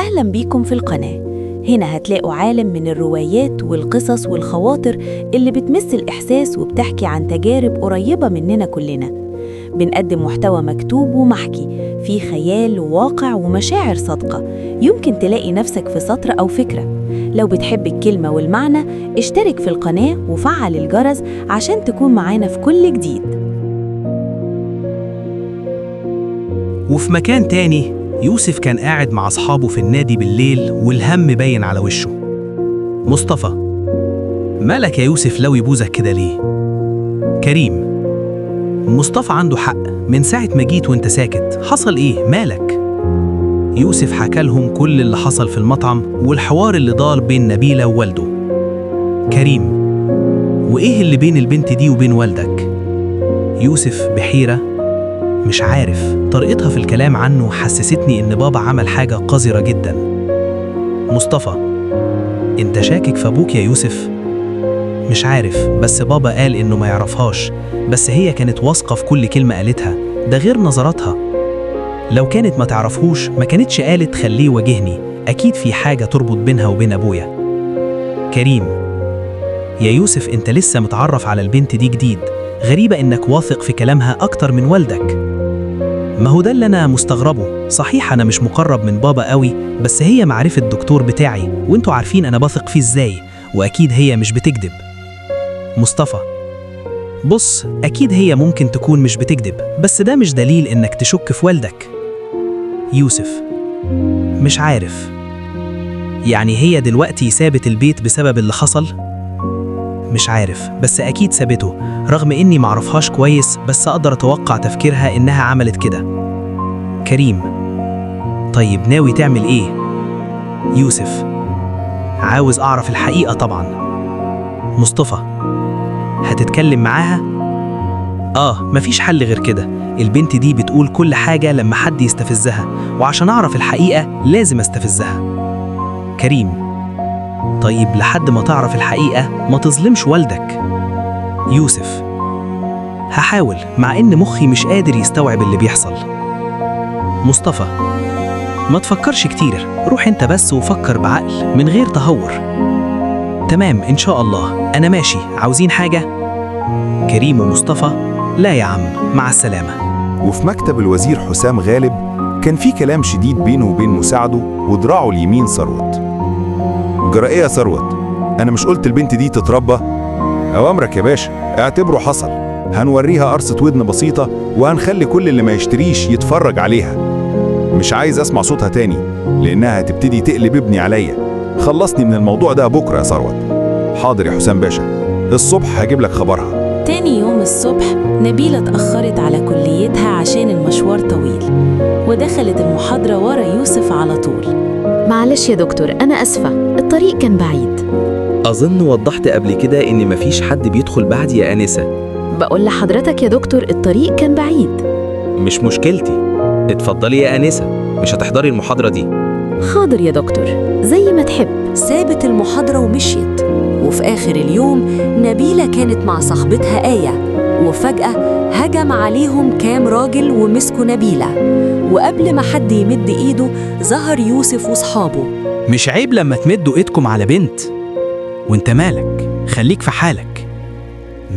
أهلا بيكم في القناة. هنا هتلاقوا عالم من الروايات والقصص والخواطر اللي بتمس الإحساس وبتحكي عن تجارب قريبة مننا كلنا. بنقدم محتوى مكتوب ومحكي فيه خيال وواقع ومشاعر صادقة، يمكن تلاقي نفسك في سطر أو فكرة. لو بتحب الكلمة والمعنى اشترك في القناة وفعل الجرس عشان تكون معانا في كل جديد. وفي مكان تاني، يوسف كان قاعد مع أصحابه في النادي بالليل والهم باين على وشه. مصطفى: مالك يا يوسف لو يبوزك كده ليه؟ كريم: مصطفى عنده حق، من ساعة ما جيت وانت ساكت، حصل ايه؟ مالك؟ يوسف حكى لهم كل اللي حصل في المطعم والحوار اللي دار بين نبيلة ووالده. كريم: وايه اللي بين البنت دي وبين والدك؟ يوسف بحيرة: مش عارف، طريقتها في الكلام عنه حسستني إن بابا عمل حاجة قذرة جدا. مصطفى: انت شاكك في أبوك يا يوسف؟ مش عارف، بس بابا قال إنه ما يعرفهاش، بس هي كانت واثقة في كل كلمة قالتها، ده غير نظراتها. لو كانت ما تعرفهوش ما كانتش قالت خليه يواجهني، أكيد في حاجة تربط بينها وبين أبويا. كريم: يا يوسف انت لسه متعرف على البنت دي جديد، غريبة إنك واثق في كلامها أكتر من والدك. ما هو ده اللي أنا مستغربه، صحيح أنا مش مقرب من بابا قوي، بس هي معرفة الدكتور بتاعي، وانتوا عارفين أنا بثق فيه إزاي، وأكيد هي مش بتكذب. مصطفى: بص، أكيد هي ممكن تكون مش بتكذب، بس ده مش دليل إنك تشك في والدك. يوسف: مش عارف، يعني هي دلوقتي سابت البيت بسبب اللي حصل؟ مش عارف، بس أكيد سابته، رغم إني معرفهاش كويس، بس أقدر أتوقع تفكيرها إنها عملت كده. كريم: طيب ناوي تعمل إيه؟ يوسف: عاوز أعرف الحقيقة طبعا. مصطفى: هتتكلم معاها؟ مفيش حل غير كده، البنت دي بتقول كل حاجة لما حد يستفزها، وعشان أعرف الحقيقة لازم استفزها. كريم: طيب لحد ما تعرف الحقيقة ما تظلمش والدك. يوسف: هحاول، مع إن مخي مش قادر يستوعب اللي بيحصل. مصطفى: ما تفكرش كتير، روح انت بس وفكر بعقل من غير تهور. تمام إن شاء الله، أنا ماشي، عاوزين حاجة؟ كريم ومصطفى: لا يا عم، مع السلامة. وفي مكتب الوزير حسام غالب كان في كلام شديد بينه وبين مساعده ودراعه اليمين ثروت. جرائية يا ثروت، أنا مش قلت البنت دي تتربى؟ أوامرك يا باشا، اعتبره حصل، هنوريها قرصة ودن بسيطة وهنخلي كل اللي ما يشتريش يتفرج عليها. مش عايز أسمع صوتها تاني، لأنها هتبتدي تقلب ابني عليا. خلصني من الموضوع ده بكرة يا ثروت. حاضر يا حسام باشا، الصبح هجيب لك خبرها. تاني يوم الصبح نبيلة اتأخرت على كليتها عشان المشوار طويل، ودخلت المحاضرة ورا يوسف على طول. معلش يا دكتور، أنا أسفة، الطريق كان بعيد. أظن وضحت قبل كده إن مفيش حد بيدخل بعدي يا آنسة. بقول لحضرتك يا دكتور الطريق كان بعيد. مش مشكلتي، اتفضلي يا آنسة، مش هتحضري المحاضرة دي؟ حاضر يا دكتور، زي ما تحب. سابت المحاضرة ومشيت، وفي آخر اليوم نبيلة كانت مع صاحبتها آية، وفجأة هجم عليهم كام راجل ومسكوا نبيلة، وقبل ما حد يمد إيده ظهر يوسف وصحابه. مش عيب لما تمدوا إيدكم على بنت؟ وانت مالك؟ خليك في حالك.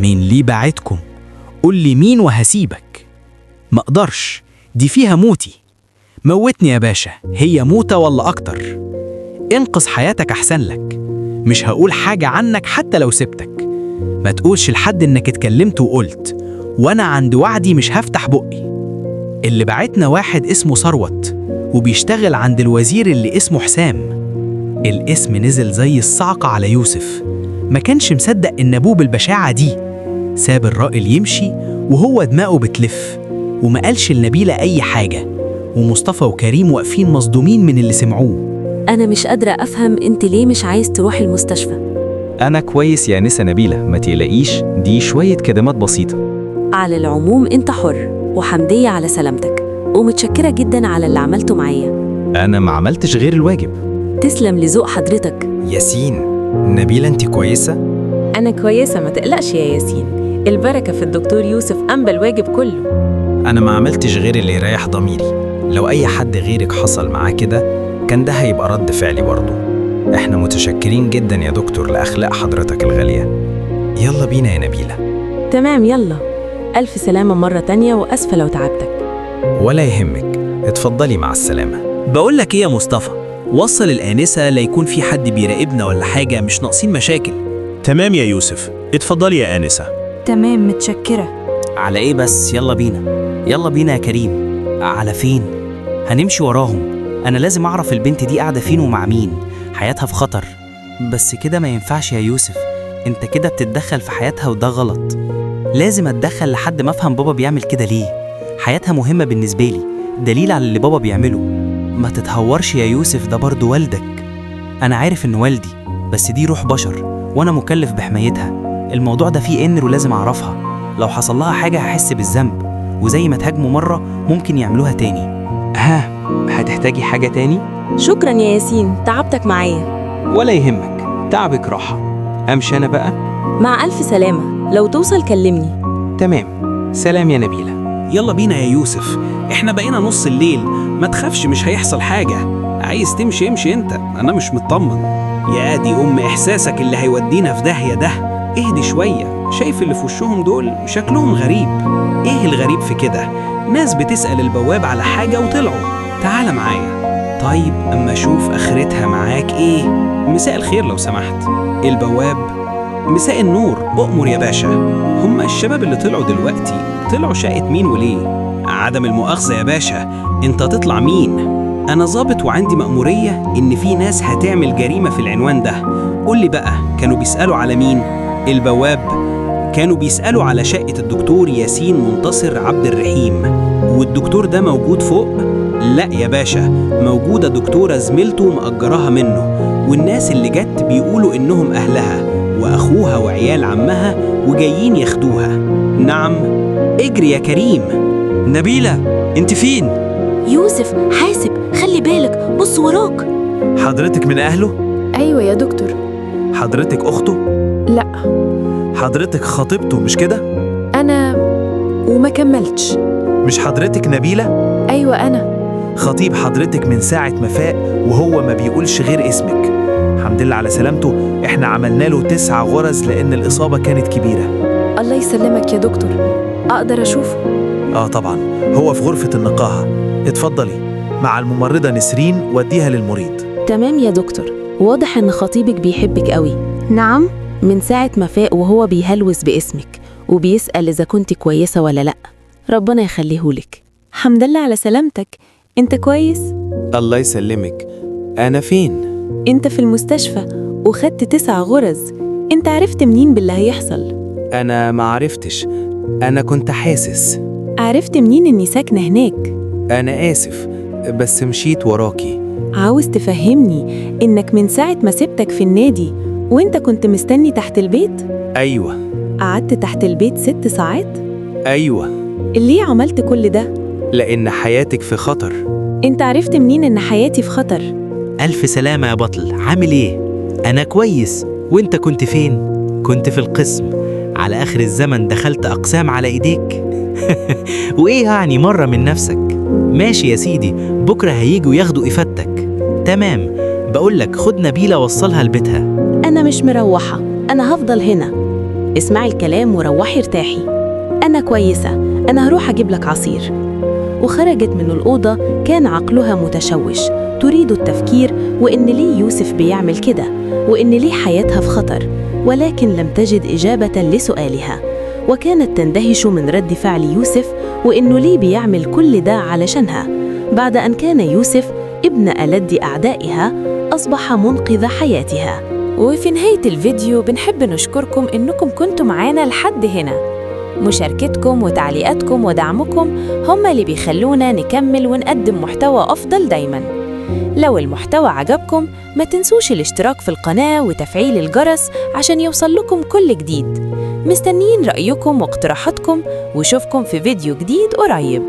مين ليه بعتكم؟ قول لي مين وهسيبك. ما اقدرش، دي فيها موتي. موتني يا باشا، هي موتة ولا أكتر. انقذ حياتك أحسن لك، مش هقول حاجة عنك حتى لو سبتك. ما تقولش لحد إنك اتكلمت وقلت، وأنا عند وعدي مش هفتح بقي. اللي بعتنا واحد اسمه ثروت، وبيشتغل عند الوزير اللي اسمه حسام. الاسم نزل زي الصعقة على يوسف، ما كانش مصدق إن أبوه بالبشاعة دي. ساب الراجل يمشي وهو دماغه بتلف، وما قالش لنبيلة أي حاجة، ومصطفى وكريم واقفين مصدومين من اللي سمعوه. أنا مش قادرة أفهم أنت ليه مش عايز تروح المستشفى؟ أنا كويس يا نسا نبيلة، ما تقلقيش، دي شوية كدمات بسيطة. على العموم أنت حر، وحمدية على سلامتك، ومتشكرة جدا على اللي عملته معايا. أنا ما عملتش غير الواجب. تسلم لذوق حضرتك. ياسين، نبيلة أنت كويسة؟ أنا كويسة، ما تقلقش يا ياسين، البركة في الدكتور يوسف أنبى الواجب كله. أنا ما عملتش غير اللي يريح ضميري، لو أي حد غيرك حصل معاه كده كان ده هيبقى رد فعلي برضه. احنا متشكرين جدا يا دكتور لأخلاق حضرتك الغالية. يلا بينا يا نبيلة. تمام يلا. ألف سلامة مرة تانية وأسفة لو تعبتك. ولا يهمك، اتفضلي مع السلامة. بقول لك ايه يا مصطفى، وصل الآنسة ليكون في حد بيراقبنا ولا حاجة، مش ناقصين مشاكل. تمام يا يوسف، اتفضلي يا آنسة. تمام متشكرة. على ايه بس؟ يلا بينا. يلا بينا يا كريم. على فين؟ هنمشي وراهم. انا لازم اعرف البنت دي قاعدة فين ومع مين، حياتها في خطر. بس كده ما ينفعش يا يوسف، انت كده بتتدخل في حياتها وده غلط. لازم اتدخل لحد ما افهم بابا بيعمل كده ليه. حياتها مهمة بالنسبة لي، دليل على اللي بابا بيعمله. ما تتهورش يا يوسف، ده برضو والدك. انا عارف انه والدي، بس دي روح بشر وانا مكلف بحمايتها. الموضوع ده فيه إنر ولازم اعرفها. لو حصل لها حاجة هحس بالذنب، وزي ما تهاجموا مرة ممكن يعملوها تاني. هتحتاجي حاجة تاني؟ شكرا يا ياسين، تعبتك معايا. ولا يهمك، تعبك راحة. أمشي أنا بقى؟ مع ألف سلامة، لو توصل كلمني. تمام، سلام يا نبيلة. يلا بينا يا يوسف، احنا بقينا نص الليل، ما تخافش مش هيحصل حاجة. عايز تمشي امشي انت، انا مش مطمن. يا دي احساسك اللي هيودينا في داهية ده. اهدي شوية، شايف اللي في وشهم دول شكلهم غريب. ايه الغريب في كده؟ ناس بتسأل البواب على حاجة وطلعوا. تعال معايا. طيب اما اشوف اخرتها معاك ايه. مساء الخير لو سمحت. البواب. مساء النور، أؤمر يا باشا. هم الشباب اللي طلعوا دلوقتي طلعوا شقة مين وليه؟ عدم المؤاخذة يا باشا، انت تطلع مين؟ انا ظابط وعندي مأمورية ان في ناس هتعمل جريمة في العنوان ده. قول لي بقى، كانوا بيسألوا على مين؟ البواب. كانوا بيسألوا على شقة الدكتور ياسين منتصر عبد الرحيم. والدكتور ده موجود فوق؟ لا يا باشا، موجودة دكتورة زميلته مأجراها منه، والناس اللي جت بيقولوا إنهم أهلها وأخوها وعيال عمها وجايين ياخدوها. نعم، اجري يا كريم. نبيلة، انت فين؟ يوسف حاسب، خلي بالك، بص وراك. حضرتك من أهله؟ أيوة يا دكتور. حضرتك أخته؟ لا. حضرتك خطيبته مش كده؟ أنا وما كملتش. مش حضرتك نبيلة؟ أيوة أنا. خطيب حضرتك من ساعة ما فاق وهو ما بيقولش غير اسمك. الحمد لله على سلامته، احنا عملنا له 9 غرز لأن الإصابة كانت كبيرة. الله يسلمك يا دكتور، أقدر أشوفه؟ طبعا، هو في غرفة النقاهة. اتفضلي مع الممرضة نسرين، وديها للمريض. تمام يا دكتور، واضح إن خطيبك بيحبك قوي. نعم. من ساعة ما فاق وهو بيهلوس باسمك وبيسأل إذا كنت كويسة ولا لأ. ربنا يخليهولك. الحمد لله على سلامتك. انت كويس؟ الله يسلمك. أنا فين؟ انت في المستشفى وخدت 9 غرز. انت عرفت منين باللي هيحصل؟ أنا ما عرفتش، أنا كنت حاسس. عرفت منين اني ساكنة هناك؟ أنا آسف، بس مشيت وراكي. عاوز تفهمني انك من ساعة ما سبتك في النادي وانت كنت مستني تحت البيت؟ أيوة. قعدت تحت البيت 6 ساعات؟ أيوة. ليه عملت كل ده؟ لأن حياتك في خطر. انت عرفت منين ان حياتي في خطر؟ ألف سلامة يا بطل، عامل ايه؟ أنا كويس، وانت كنت فين؟ كنت في القسم. على آخر الزمن دخلت أقسام على إيديك. وإيه يعني مرة من نفسك؟ ماشي يا سيدي، بكرة هيجوا ياخدوا إفادتك. تمام، بقولك خد نبيلة وصلها لبيتها. أنا مش مروحة، أنا هفضل هنا. اسمعي الكلام وروحي ارتاحي. أنا كويسة، أنا هروح أجيب لك عصير. وخرجت من الأوضة كان عقلها متشوش، تريد التفكير وإن ليه يوسف بيعمل كده، وإن ليه حياتها في خطر، ولكن لم تجد إجابة لسؤالها. وكانت تندهش من رد فعل يوسف وإنه ليه بيعمل كل ده علشانها، بعد أن كان يوسف ابن ألد أعدائها أصبح منقذ حياتها. وفي نهاية الفيديو بنحب نشكركم إنكم كنتوا معانا لحد هنا. مشاركتكم وتعليقاتكم ودعمكم هم اللي بيخلونا نكمل ونقدم محتوى أفضل دايماً. لو المحتوى عجبكم ما تنسوش الاشتراك في القناة وتفعيل الجرس عشان يوصل لكم كل جديد. مستنيين رأيكم واقتراحاتكم وشوفكم في فيديو جديد قريب.